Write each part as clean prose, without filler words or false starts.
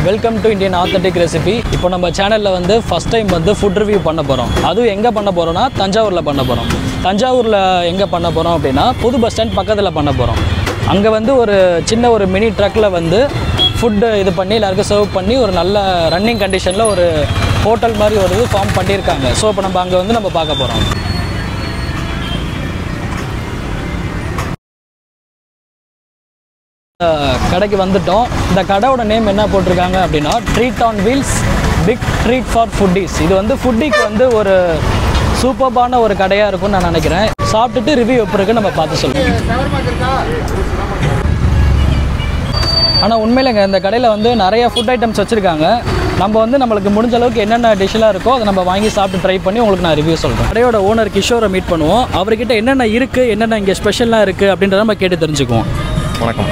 Welcome to Indian authentic recipe. இப்போ நம்ம சேனலில் வந்து ஃபஸ்ட் டைம் வந்து ஃபுட் ரிவ்யூ பண்ண போகிறோம். அதுவும் எங்கே பண்ண போகிறோம்னா தஞ்சாவூரில் பண்ண போகிறோம். தஞ்சாவூரில் எங்கே பண்ண போகிறோம் அப்படின்னா புது பஸ் ஸ்டாண்ட் பக்கத்தில் பண்ண போகிறோம். அங்கே வந்து ஒரு சின்ன ஒரு மினி ட்ரக்கில் வந்து ஃபுட்டு இது பண்ணி எல்லாருக்கும் சர்வ் பண்ணி ஒரு நல்ல ரன்னிங் கண்டிஷனில் ஒரு ஹோட்டல் மாதிரி ஒரு இது ஃபார்ம் பண்ணியிருக்காங்க. ஸோ இப்போ நம்ம அங்கே வந்து நம்ம பார்க்க போகிறோம். கடைக்கு வந்துட்டோம். இந்த கடையோட நேம் என்ன போட்டிருக்காங்க அப்படின்னா treat on wheels big treat for foodies. இது வந்து ஃபுட்டிக்கு வந்து ஒரு சூப்பர்பான ஒரு கடையாக இருக்கும்னு நான் நினைக்கிறேன். சாப்பிட்டுட்டு ரிவ்யூ எப்படி இருக்குன்னு நம்ம பார்த்து சொல்லுவோம். ஆனால் உண்மையிலங்க இந்த கடையில் வந்து நிறைய ஃபுட் ஐட்டம்ஸ் வச்சுருக்காங்க. நம்ம வந்து நம்மளுக்கு முடிஞ்ச அளவுக்கு என்னென்ன டிஷ்ஷெலாம் இருக்கோ அதை நம்ம வாங்கி சாப்பிட்டு ட்ரை பண்ணி உங்களுக்கு நான் ரிவ்யூ சொல்கிறேன். கடையோட ஓனர் கிஷோரை மீட் பண்ணுவோம். அவர்கிட்ட என்னென்ன இருக்குது, என்னென்ன இங்கே ஸ்பெஷலாக இருக்குது அப்படின்றத நம்ம கேட்டு தெரிஞ்சுக்குவோம். வணக்கம்.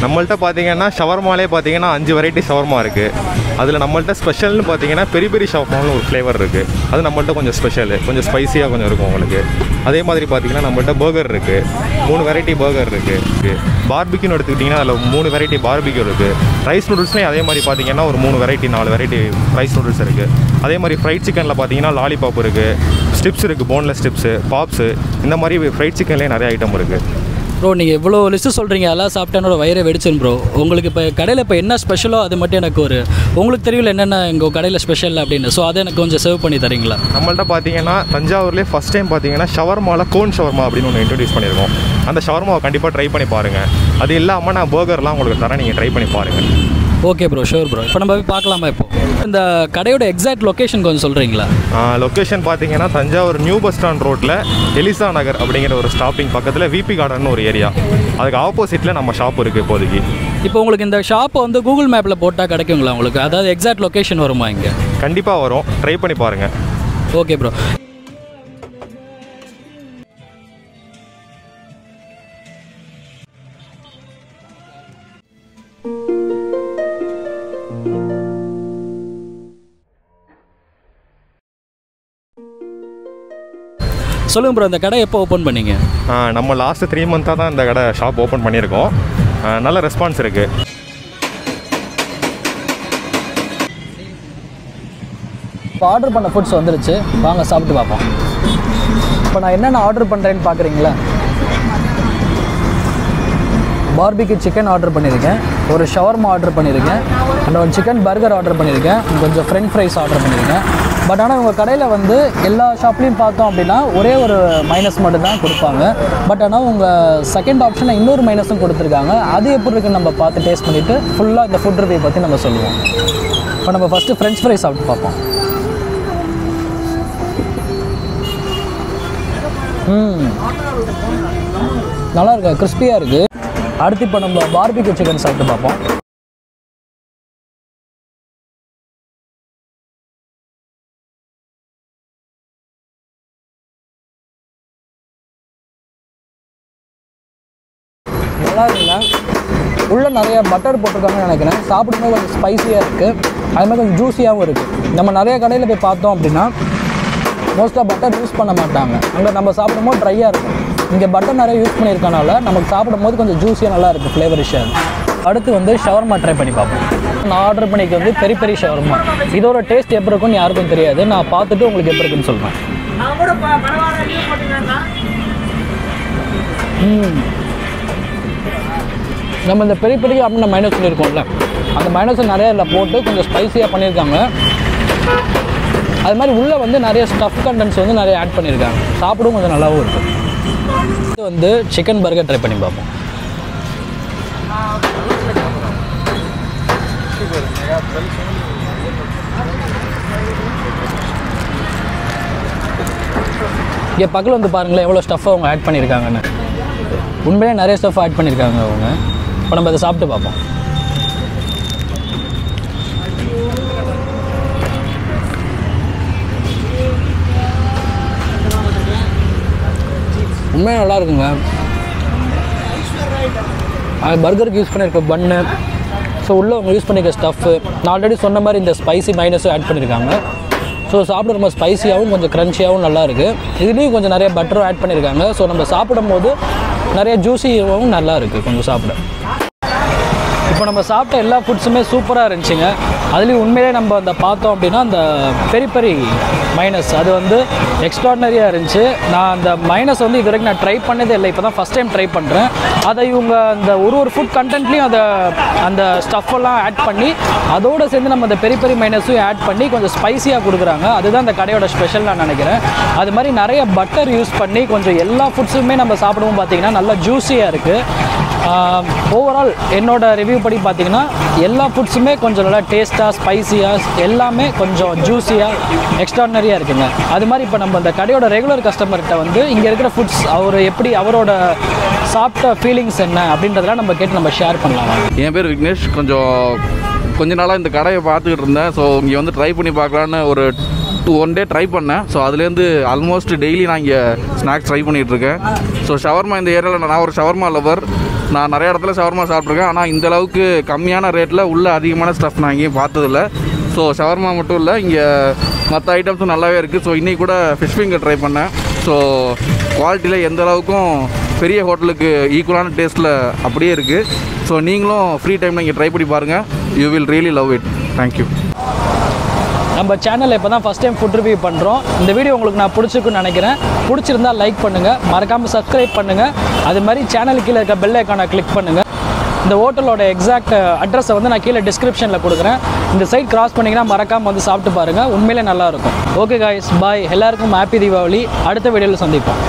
நம்மள்ட்ட பார்த்தீங்கன்னா ஷவர்மாலே பார்த்தீங்கன்னா 5 வெரைட்டி ஷவர்மா இருக்குது. அதில் நம்மள்ட்ட ஸ்பெஷல்னு பார்த்தீங்கன்னா பெரி பெரி ஷவர்மான்னு ஒரு ஃப்ளேவர் இருக்குது. அது நம்மள்ட்ட கொஞ்சம் ஸ்பெஷலு, கொஞ்சம் ஸ்பைஸியாக கொஞ்சம் இருக்கும் உங்களுக்கு. அதே மாதிரி பார்த்தீங்கன்னா நம்மள்ட்ட பர்கர் இருக்குது, 3 வெரைட்டி பர்கர் இருக்குது. பார்பிக்யூன்னு எடுத்துக்கிட்டிங்கன்னா அதில் 3 வெரைட்டி பார்பிக்யூ இருக்குது. ரைஸ் நூடுல்ஸ்லேயும் அதே மாதிரி பார்த்தீங்கன்னா ஒரு 3 வெரைட்டி 4 வெரைட்டி ரைஸ் நூடுல்ஸ் இருக்குது. அதே மாதிரி ஃப்ரைட் சிக்கனில் பார்த்தீங்கன்னா லாலிபாப் இருக்குது, ஸ்டிப்ஸ் இருக்குது, போன்லெஸ் ஸ்டிப்ஸு, பாப்ஸு, இந்த மாதிரி ஃப்ரைட் சிக்கன்லேயே நிறைய ஐட்டம் இருக்குது. ப்ரோ, நீங்கள் இவ்வளோ லிஸ்ட்டு சொல்கிறீங்க, அதெல்லாம் சாப்பிட்டு என்னோட வயிறை வெடிச்சிடும் ப்ரோ. உங்களுக்கு இப்போ கடையில் இப்போ என்ன ஸ்பெஷலோ அது மட்டும் எனக்கு உங்களுக்கு தெரியல என்னென்ன எங்கள் கடையில் ஸ்பெஷல் அப்படின்னு. ஸோ அதை எனக்கு கொஞ்சம் சர்வ் பண்ணி தரீங்களா? நம்மள்ட்ட பார்த்தீங்கன்னா தஞ்சாவூர்லேயே ஃபஸ்ட் டைம் பார்த்தீங்கன்னா ஷவர்மாவில் கோன் ஷவர்மா அப்படின்னு ஒன்று இன்ட்ரடியூஸ் பண்ணியிருக்கோம். அந்த ஷவர்மாவை கண்டிப்பாக ட்ரை பண்ணி பாருங்கள். அது இல்லாமல் நான் பர்கர்லாம் உங்களுக்கு தரேன், நீங்கள் ட்ரை பண்ணி பாருங்கள். Okay bro, sure bro. இப்போ நம்ம போய் பார்க்கலாமா? இப்போ இந்த கடையோட எக்ஸாக்ட் லொக்கேஷன் கொஞ்சம் சொல்கிறீங்களா? லொக்கேஷன் பார்த்தீங்கன்னா தஞ்சாவூர் நியூ பஸ் ஸ்டாண்ட் ரோட்டில் எலிசா நகர் அப்படிங்கிற ஒரு ஸ்டாப்பிங் பக்கத்தில் விபி கார்டன் ஒரு ஏரியா, அதுக்கு ஆப்போசிட்டில் நம்ம ஷாப் இருக்குது இப்போதைக்கு. இப்போ உங்களுக்கு இந்த ஷாப்பை வந்து கூகுள் மேப்பில் போட்டால் கிடைக்குங்களா உங்களுக்கு? அதாவது எக்ஸாக்ட் லொக்கேஷன் வருமா இங்கே? கண்டிப்பாக வரும், ட்ரை பண்ணி பாருங்கள். Okay bro. சொல்லுங்கள் ப்ரோ, இந்த கடை எப்போ ஓப்பன் பண்ணீங்க? நம்ம லாஸ்ட்டு 3 மந்த்தாக தான் இந்த கடை ஷாப் ஓப்பன் பண்ணியிருக்கோம். நல்ல ரெஸ்பான்ஸ் இருக்குது. இப்போ ஆர்டர் பண்ண ஃபுட்ஸ் வந்துருச்சு, வாங்க சாப்பிட்டு பார்ப்போம். இப்போ நான் என்னென்ன ஆர்டர் பண்ணுறேன்னு பார்க்குறீங்களா? பார்பிக்கு சிக்கன் ஆர்டர் பண்ணியிருக்கேன், ஒரு ஷவர்மா ஆர்டர் பண்ணியிருக்கேன், அண்ட் ஒரு சிக்கன் பர்கர் ஆர்டர் பண்ணியிருக்கேன், கொஞ்சம் ஃப்ரெஞ்ச் ஃப்ரைஸ் ஆர்டர் பண்ணியிருக்கேன். பட் ஆனால் உங்கள் கடையில் வந்து எல்லா ஷாப்லேயும் பார்த்தோம் அப்படின்னா ஒரே ஒரு மைனஸ் மட்டும் தான் கொடுப்பாங்க. பட் ஆனால் உங்கள் செகண்ட் ஆப்ஷனில் இன்னொரு மைனஸும் கொடுத்துருக்காங்க. அது எப்படி இருக்குன்னு நம்ம பார்த்து டேஸ்ட் பண்ணிவிட்டு ஃபுல்லாக இந்த ஃபுட் ரிவ்யூ பற்றி நம்ம சொல்லுவோம். இப்போ நம்ம ஃபஸ்ட்டு ஃப்ரெஞ்ச் ஃப்ரைஸ் சாப்பிட்டு பார்ப்போம். நல்லா இருக்கு, கிறிஸ்பியாக இருக்குது. அடுத்து இப்போ நம்ம பார்பிக்கு சிக்கன் சாப்பிட்டு பார்ப்போம். நல்லா இருக்குங்க. உள்ளே நிறைய பட்டர் போட்டிருக்காங்கன்னு நினைக்கிறேன். சாப்பிடும்போது கொஞ்சம் ஸ்பைஸியாக இருக்குது, அது மாதிரி கொஞ்சம் ஜூஸியாகவும் இருக்குது. நம்ம நிறைய கடையில் போய் பார்த்தோம் அப்படின்னா மோஸ்ட்டாக பட்டர் யூஸ் பண்ண மாட்டாங்க. அங்கே நம்ம சாப்பிடும்போது ட்ரையாக இருக்கும். இங்கே பட்டர் நிறைய யூஸ் பண்ணியிருக்கனால நமக்கு சாப்பிடும்போது கொஞ்சம் ஜூஸியாக நல்லா இருக்குது, ஃப்ளேவரிஷாக. அடுத்து வந்து ஷவர்மா ட்ரை பண்ணி பார்ப்போம். நான் ஆர்டர் பண்ணிக்க வந்து பெரி பெரி ஷவர்மா. இதோட டேஸ்ட் எப்படி இருக்குன்னு யாருக்கும் தெரியாது. நான் பார்த்துட்டு உங்களுக்கு எப்படி இருக்குன்னு சொல்கிறேன். நம்ம இந்த பெரிய பெரிய அப்படின்னு மைனஸ் பண்ணியிருக்கோம்ல, அந்த மைனஸை நிறைய இதில் போட்டு கொஞ்சம் ஸ்பைஸியாக பண்ணியிருக்காங்க. அது மாதிரி உள்ளே வந்து நிறைய ஸ்டஃப் கண்டென்ட்ஸ் வந்து நிறைய ஆட் பண்ணியிருக்காங்க. சாப்பிடும் கொஞ்சம் நல்லாவும் இருக்கும். இது வந்து சிக்கன் பர்கர் ட்ரை பண்ணி பார்ப்போம். இங்கே பக்கத்தில் வந்து பாருங்களேன் எவ்வளோ ஸ்டஃப் அவங்க ஆட் பண்ணியிருக்காங்கன்னு. உண்மையிலே நிறைய ஸ்டஃப் ஆட் பண்ணியிருக்காங்க அவங்க. இப்போ நம்ம அதை சாப்பிட்டு பார்ப்போம். உண்மையாக நல்லா இருக்குங்க. அது பர்கருக்கு யூஸ் பண்ணியிருக்க பன்னு, ஸோ உள்ளே அவங்க யூஸ் பண்ணியிருக்க ஸ்டஃப்பு, நான் ஆல்ரெடி சொன்ன மாதிரி இந்த ஸ்பைசி மைனஸும் ஆட் பண்ணியிருக்காங்க. ஸோ சாப்பிட ரொம்ப ஸ்பைசியாகவும் கொஞ்சம் க்ரன்ச்சியாகவும் நல்லாயிருக்கு. இதுலேயும் கொஞ்சம் நிறைய பட்டரும் ஆட் பண்ணியிருக்காங்க. ஸோ நம்ம சாப்பிடும் போது நிறைய ஜூஸியாகவும் நல்லா இருக்குது கொஞ்சம் சாப்பிட. இப்போ நம்ம சாப்பிட்ட எல்லா ஃபுட்ஸுமே சூப்பராக இருந்துச்சுங்க. அதுலேயும் உண்மையிலே நம்ம அந்த பார்த்தோம் அப்படின்னா அந்த பெரி பெரி மைனஸ் அது வந்து எக்ஸ்ட்ராடனரியாக இருந்துச்சு. நான் அந்த மைனஸ் வந்து இது வரைக்கும் நான் ட்ரை பண்ணதே இல்லை, இப்போ தான் ஃபஸ்ட் டைம் ட்ரை பண்ணுறேன். அதை இவங்க அந்த ஒரு ஃபுட் கண்டென்ட்லேயும் அதை அந்த ஸ்டஃப்பெல்லாம் ஆட் பண்ணி அதோடு சேர்ந்து நம்ம அந்த பெரி பெரி மைனஸும் ஆட் பண்ணி கொஞ்சம் ஸ்பைஸியாக கொடுக்குறாங்க. அதுதான் அந்த கடையோட ஸ்பெஷல் நான் நினைக்கிறேன். அது மாதிரி நிறைய பட்டர் யூஸ் பண்ணி கொஞ்சம் எல்லா ஃபுட்ஸுமே நம்ம சாப்பிடுவோம் பார்த்தீங்கன்னா நல்லா ஜூஸியாக இருக்குது. ஓவரால் என்னோட ரிவ்யூ படி பார்த்தீங்கன்னா எல்லா ஃபுட்ஸுமே கொஞ்சம் நல்லா டேஸ்ட்டாக ஸ்பைஸியாக எல்லாமே கொஞ்சம் ஜூஸியாக எக்ஸ்ட்ராடனரியாக இருக்குங்க. அது மாதிரி இப்போ நம்ம அந்த கடையோட ரெகுலர் கஸ்டமர்கிட்ட வந்து இங்கே இருக்கிற ஃபுட்ஸ் அவர் எப்படி அவரோட சாப்பிட்ட ஃபீலிங்ஸ் என்ன அப்படின்றதெல்லாம் நம்ம கேட்டு நம்ம ஷேர் பண்ணலாம். என் பேர் விக்னேஷ். கொஞ்ச நாளாக இந்த கடையை பார்த்துக்கிட்டு இருந்தேன். ஸோ இங்கே வந்து ட்ரை பண்ணி பார்க்கலான்னு ஒரு 1 டே ட்ரை பண்ணேன். ஸோ அதுலேருந்து ஆல்மோஸ்ட் டெய்லி நான் இங்கே ஸ்நாக்ஸ் ட்ரை பண்ணிகிட்ருக்கேன். ஸோ ஷவர்மா இந்த ஏரியாவில் நான் ஒரு ஷவர்மா லவர். நான் நிறைய இடத்துல ஷவர்மா சாப்பிட்ருக்கேன். ஆனால் இந்த அளவுக்கு கம்மியான ரேட்டில் உள்ள அதிகமான ஸ்டஃப் நான் இங்கேயும் பார்த்ததில்ல. ஸோ ஷவர்மா மட்டும் இல்லை, இங்கே மற்ற ஐட்டம்ஸும் நல்லாவே இருக்குது. ஸோ இன்றைக்கி கூட ஃபிஷ் ஃபிங்கர் ட்ரை பண்ணேன். ஸோ குவாலிட்டியில் எந்த அளவுக்கும் பெரிய ஹோட்டலுக்கு ஈக்குவலான டேஸ்ட்டில் அப்படியே இருக்குது. ஸோ நீங்களும் ஃப்ரீ டைமில் இங்கே ட்ரை பண்ணி பாருங்கள். You will really love it. Thank you. நம்ம சேனலில் இப்போ தான் ஃபஸ்ட் டைம் ஃபுட் ரிவ்யூ பண்ணுறோம். இந்த வீடியோ உங்களுக்கு நான் பிடிச்சிருக்குன்னு நினைக்கிறேன். பிடிச்சிருந்தா லைக் பண்ணுங்கள், மறக்காமல் சப்ஸ்கிரைப் பண்ணுங்கள். அது மாதிரி சேனலுக்கு கீழே இருக்க பெல் ஐக்கானை கிளிக் பண்ணுங்கள். இந்த ஹோட்டலோட எக்ஸாக்ட் அட்ரஸை வந்து நான் கீழே டிஸ்கிரிப்ஷனில் கொடுக்குறேன். இந்த சைட் கிராஸ் பண்ணிங்கன்னா மறக்காமல் வந்து சாப்பிட்டு பாருங்கள். உண்மையிலே நல்லாயிருக்கும். ஓகே காய்ஸ், பாய். எல்லாருக்கும் ஹாப்பி தீபாவளி. அடுத்த வீடியோவில் சந்திப்போம்.